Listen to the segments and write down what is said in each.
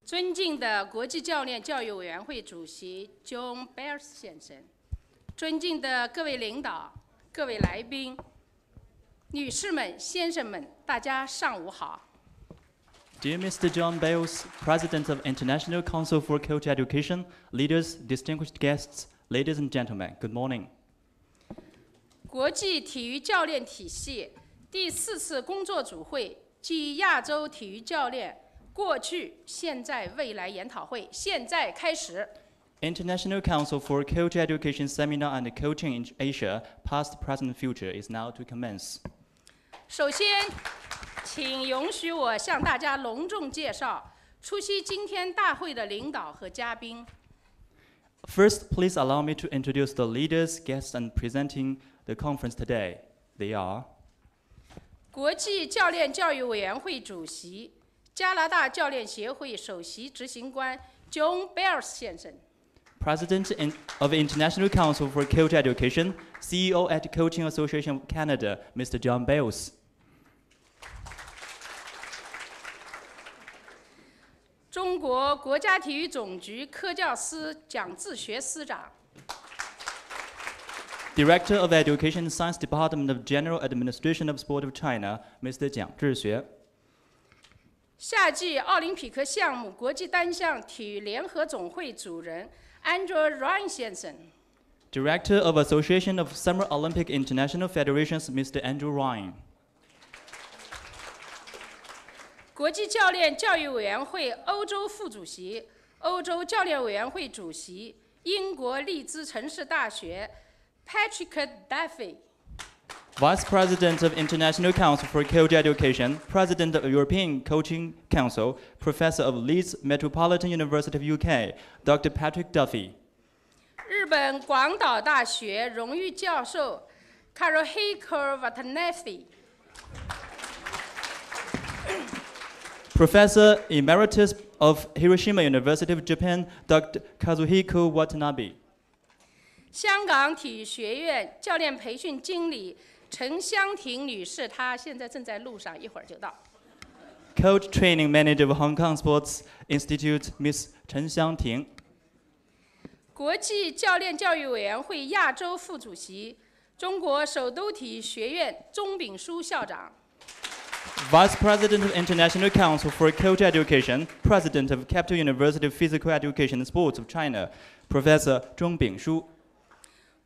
尊敬的国际教练教育委员会主席 John Bears 先生，尊敬的各位领导、各位来宾、女士们、先生们，大家上午好。Dear Mr. John Bales, President of International Council for Culture Education, leaders, distinguished guests, ladies and gentlemen, good morning. 国际体育教练体系第4次工作组会暨亚洲体育教练过去、现在、未来研讨会现在开始。International Council for Culture Education Seminar and Coaching in Asia, Past, Present, Future is now to commence. 首先，请允许我向大家隆重介绍出席今天大会的领导和嘉宾。First, please allow me to introduce the leaders, guests, and presenting the conference today. They are 国际教练教育委员会主席、加拿大教练协会首席执行官 John Bears 先生。President of International Council for Culture Education, CEO at Coaching Association of Canada, Mr. John Bales. 中国国家体育总局科教司蒋志学司长。Director of Education Science Department of General Administration of Sport of China, Mr. 蒋志学。夏季奥林匹克项目国际单项体育联合总会主任 Andrew Ryan 先生。Director of Association of Summer Olympic International Federations, Mr. Andrew Ryan. 国际教练教育委员会欧洲副主席、欧洲教练委员会主席、英国利兹城市大学 Patrick Duffy. Vice President of International Council for Culture Education, President of European Coaching Council, Professor of Leeds Metropolitan University of UK, Dr. Patrick Duffy. 日本广岛大学荣誉教授 Karohiko Watanabe. Professor Emeritus of Hiroshima University of Japan, Dr. Kazuhiko Watanabe. 香港体育学院教练培训经理陈香婷女士，她现在正在路上，一会儿就到。Coach Training Manager of Hong Kong Sports Institute, Miss 陈香婷。国际教练教育委员会亚洲副主席、中国首都体育学院钟炳书校长。Vice President of International Council for Culture Education, President of Capital University of Physical Education and Sports of China, Professor 钟炳书。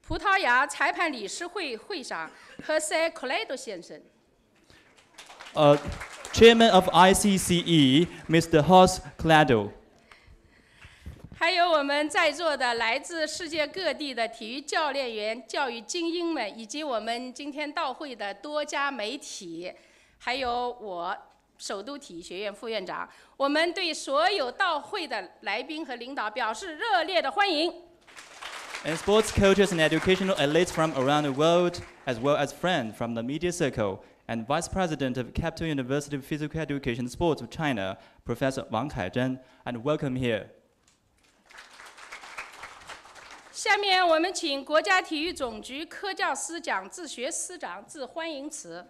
葡萄牙裁判理事会会长 José Coledo 先生。Chairman of ICCE, Mr. José Coledo. 还有我们在座的来自世界各地的体育教练员、教育精英们，以及我们今天到会的多家媒体，还有我首都体育学院副院长，我们对所有到会的来宾和领导表示热烈的欢迎。And sports coaches and educational elites from around the world, as well as friends from the media circle, and Vice President of Capital University of Physical Education and Sports of China, Professor Wang Kaizhen, and welcome here. 下面我们请国家体育总局科教司蒋志学司长致欢迎词。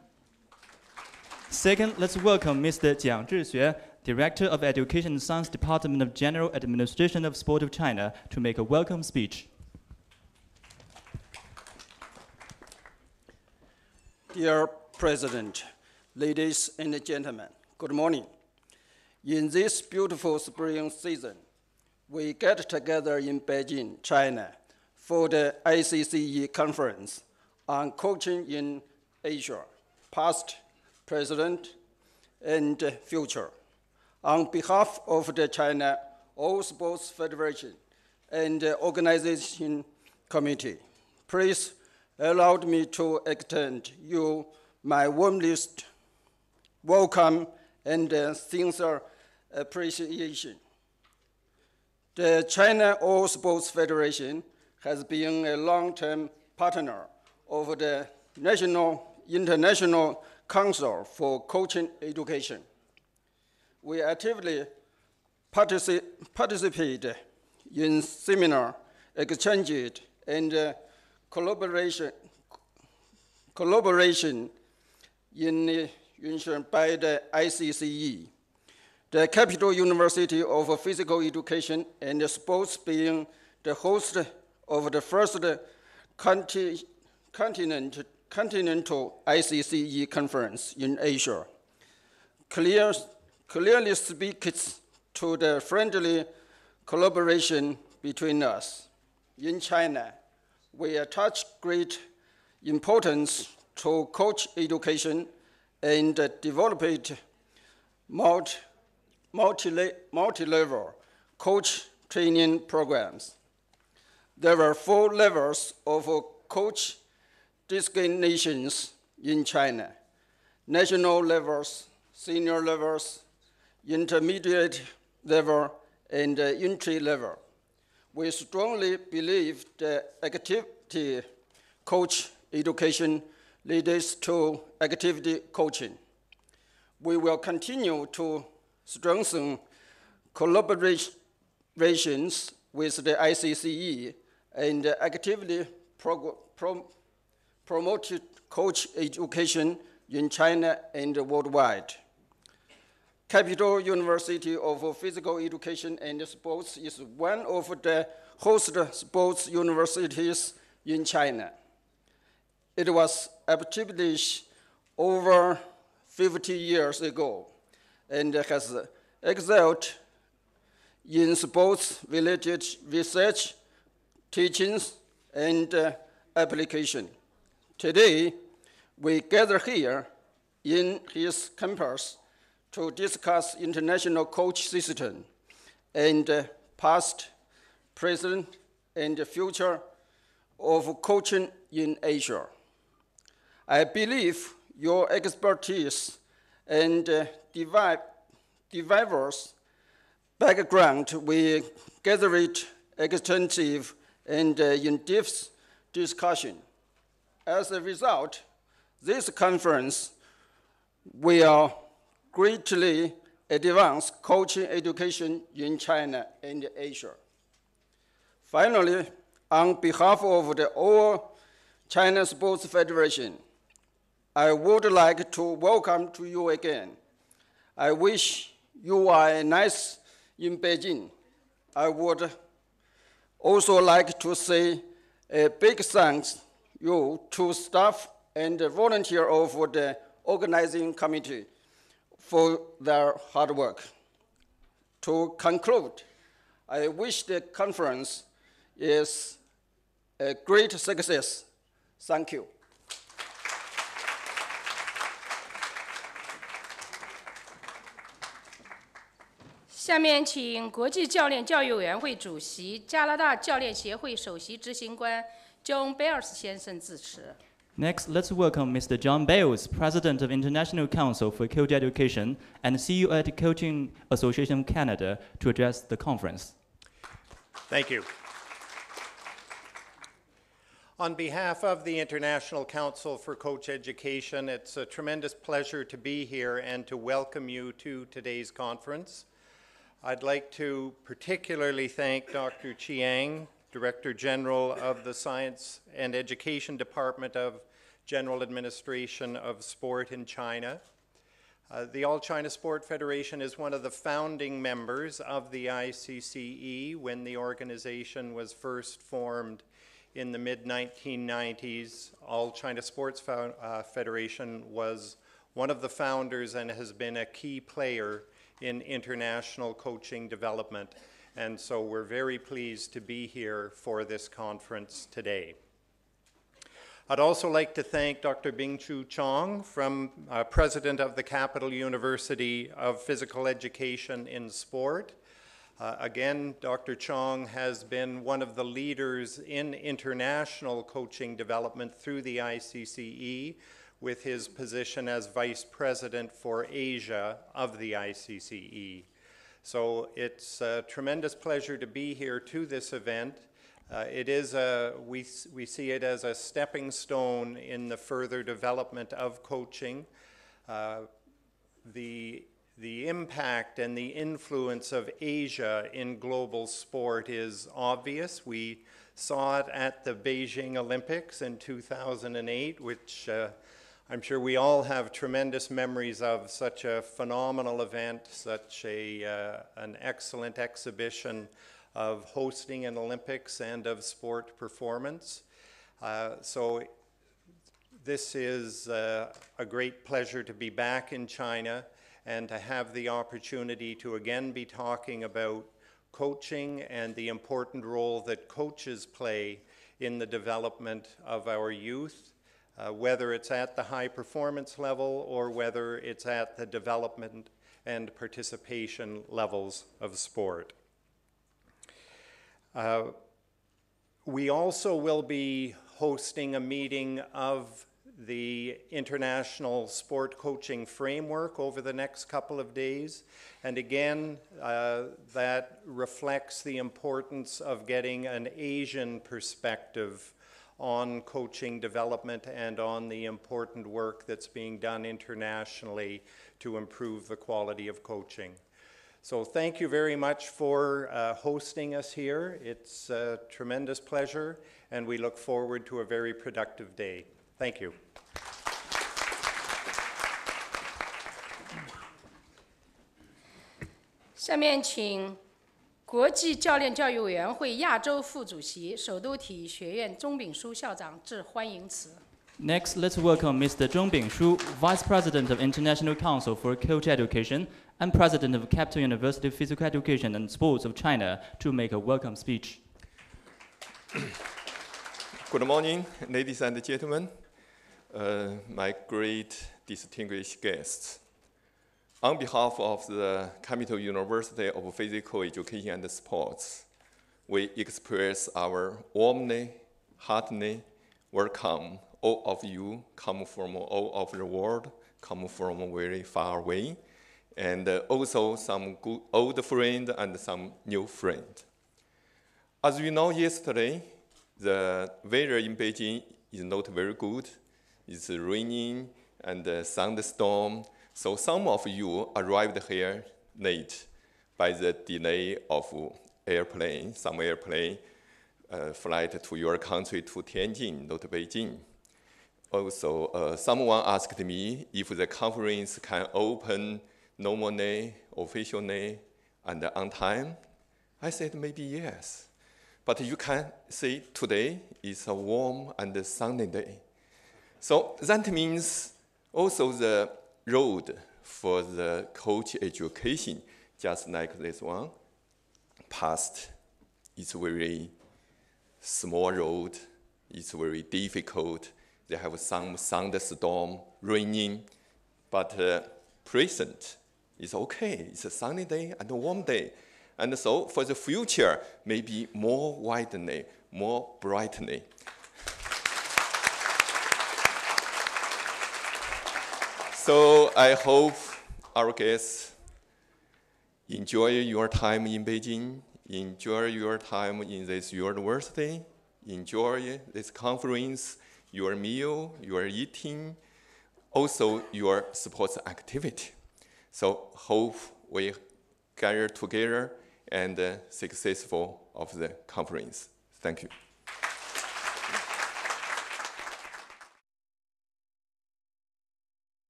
Second, let's welcome Mr. 蒋志学, Director of Education and Science Department of General Administration of Sport of China, to make a welcome speech. Dear President, ladies and gentlemen, good morning. In this beautiful spring season, we get together in Beijing, China, for the ICCE conference on coaching in Asia, past, present, and future. On behalf of the China All Sports Federation and Organization Committee, please allow me to extend you my warmest welcome and sincere appreciation. The China All Sports Federation has been a long-term partner of the International Council for Coaching Education. We actively participate in seminar, exchanges, and collaboration ensured by the ICCE The Capital University of Physical Education and Sports being the host of the first continental ICCE conference in Asia clearly speaks to the friendly collaboration between us. In China, we attach great importance to coach education and developed multi-level coach training programs. There are 4 levels of coach designations in China: national levels, senior levels, intermediate level, and entry level. We strongly believe that activity coach education leads to activity coaching. We will continue to strengthen collaborations with the ICCE and actively promote coach education in China and worldwide. Capital University of Physical Education and Sports is one of the host sports universities in China. It was established over 50 years ago and has excelled in sports-related research, teachings, and application. Today, we gather here in his campus to discuss international coach system and past, present, and future of coaching in Asia. I believe your expertise and diverse background will gather extensive and in-depth discussion. As a result, this conference will greatly advance coaching education in China and Asia. Finally, on behalf of the All China Sports Federation, I would like to welcome to you again. I wish you are nice in Beijing. I would also like to say a big thanks you to staff and volunteer of the organizing committee for their hard work. To conclude, I wish the conference is a great success. Thank you. 下面请国际教练教育委员会主席、加拿大教练协会首席执行官 John Bales 先生致辞。 Next, let's welcome Mr. John Bales, President of International Council for Coach Education and CEO at Coaching Association of Canada, to address the conference. Thank you. On behalf of the International Council for Coach Education, it's a tremendous pleasure to be here and to welcome you to today's conference. I'd like to particularly thank Dr. Chiang, Director General of the Science and Education Department of General Administration of Sport in China. The All China Sport Federation is one of the founding members of the ICCE when the organization was first formed in the mid-1990s. All China Sports Federation was one of the founders and has been a key player in international coaching development. And so we're very pleased to be here for this conference today. I'd also like to thank Dr. Bing-Chu Chong, President of the Capital University of Physical Education in Sport. Again, Dr. Chong has been one of the leaders in international coaching development through the ICCE, with his position as Vice President for Asia of the ICCE. So it's a tremendous pleasure to be here to this event. We see it as a stepping stone in the further development of coaching. The impact and the influence of Asia in global sport is obvious. We saw it at the Beijing Olympics in 2008, which I'm sure we all have tremendous memories of such a phenomenal event, such an excellent exhibition of hosting an Olympics and of sport performance. So this is a great pleasure to be back in China and to have the opportunity to again be talking about coaching and the important role that coaches play in the development of our youth, whether it's at the high performance level or whether it's at the development and participation levels of sport. We also will be hosting a meeting of the International Sport Coaching Framework over the next couple of days. And again, that reflects the importance of getting an Asian perspective on coaching development and on the important work that's being done internationally to improve the quality of coaching. So thank you very much for hosting us here. It's a tremendous pleasure, and we look forward to a very productive day. Thank you. 下面请国际教练教育委员会亚洲副主席、首都体育学院钟炳书校长致欢迎词。 Next, let's welcome Mr. Zhong Bingshu, Vice President of International Council for Coach Education and President of Capital University of Physical Education and Sports of China, to make a welcome speech. Good morning, ladies and gentlemen, my great distinguished guests. On behalf of the Capital University of Physical Education and Sports, we express our warmly, heartily welcome. All of you come from all over the world, come from very far away, and also some good old friend and some new friend. As you know, yesterday, the weather in Beijing is not very good. It's raining and a thunderstorm. So some of you arrived here late by the delay of airplane, some airplane flight to your country to Tianjin, not Beijing. Also, someone asked me if the conference can open normally, officially, and on time. I said maybe yes. But you can see today is a warm and sunny day. So that means also the road for the coach education, just like this one, past, it's very small road, it's very difficult. They have some thunderstorm, raining, but present is okay. It's a sunny day and a warm day. And so for the future, maybe more widely, more brightly. So I hope our guests enjoy your time in Beijing, enjoy your time in this university, enjoy this conference, your meal, your eating, also your sports activity. So hope we gather together and successful of the conference. Thank you.